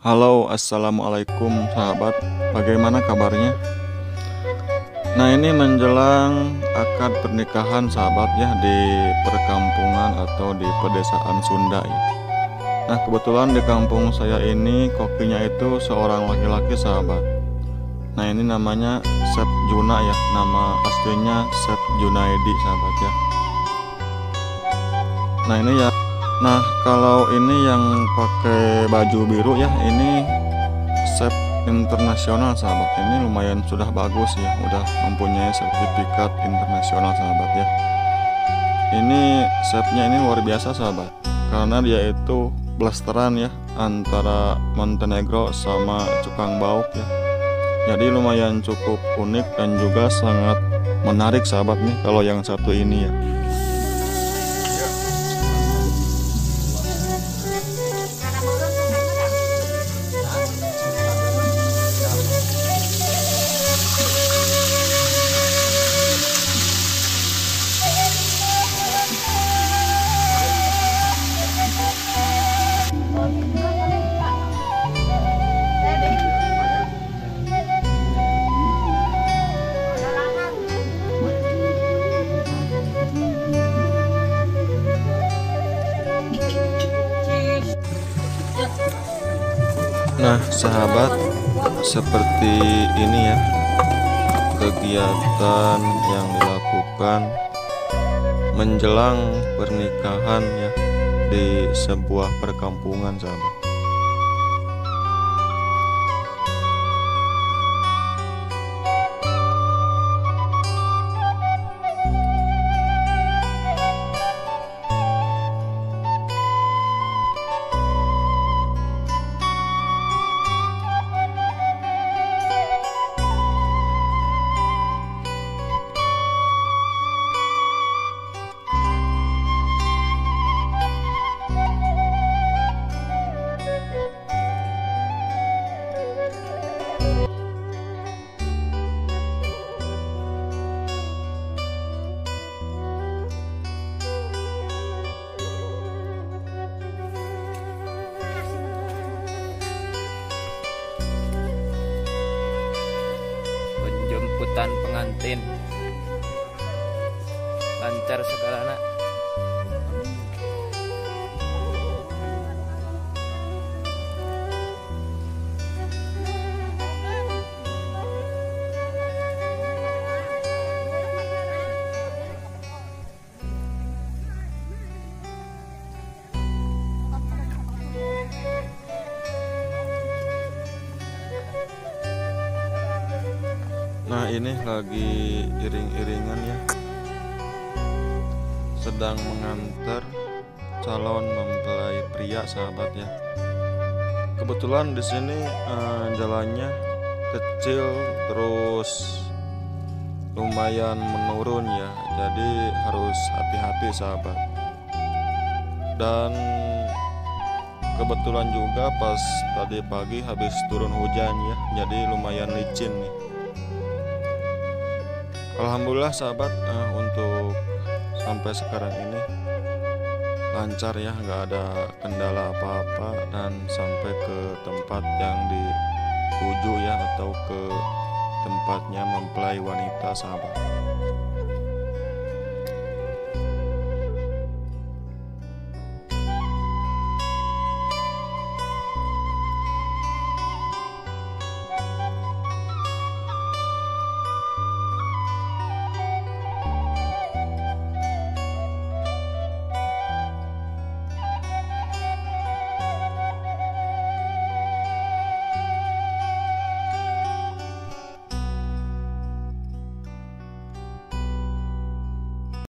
Halo, assalamualaikum sahabat. Bagaimana kabarnya? Nah, ini menjelang akad pernikahan sahabat ya di perkampungan atau di pedesaan Sunda ya. Nah, kebetulan di kampung saya ini kokinya itu seorang laki-laki sahabat. Nah, ini namanya Chef Juna ya. Nama aslinya Chef Junaidi sahabat ya. Nah, ini ya. Nah, kalau ini yang pakai baju biru ya, ini chef internasional sahabat. Ini lumayan sudah bagus ya, udah mempunyai sertifikat internasional sahabat ya. Ini chefnya ini luar biasa sahabat, karena dia itu blasteran ya antara Montenegro sama Cukang Bauk ya. Jadi lumayan cukup unik dan juga sangat menarik sahabat nih kalau yang satu ini ya. Nah sahabat, seperti ini ya kegiatan yang dilakukan menjelang pernikahan ya di sebuah perkampungan sahabat. Penjemputan pengantin lancar segalana. Nah ini lagi iring-iringan ya, sedang mengantar calon mempelai pria sahabat ya. Kebetulan di sini jalannya kecil terus lumayan menurun ya, jadi harus hati-hati sahabat. Dan kebetulan juga pas tadi pagi habis turun hujan ya, jadi lumayan licin nih. Alhamdulillah sahabat, untuk sampai sekarang ini lancar ya, nggak ada kendala apa-apa dan sampai ke tempat yang dituju ya, atau ke tempatnya mempelai wanita sahabat.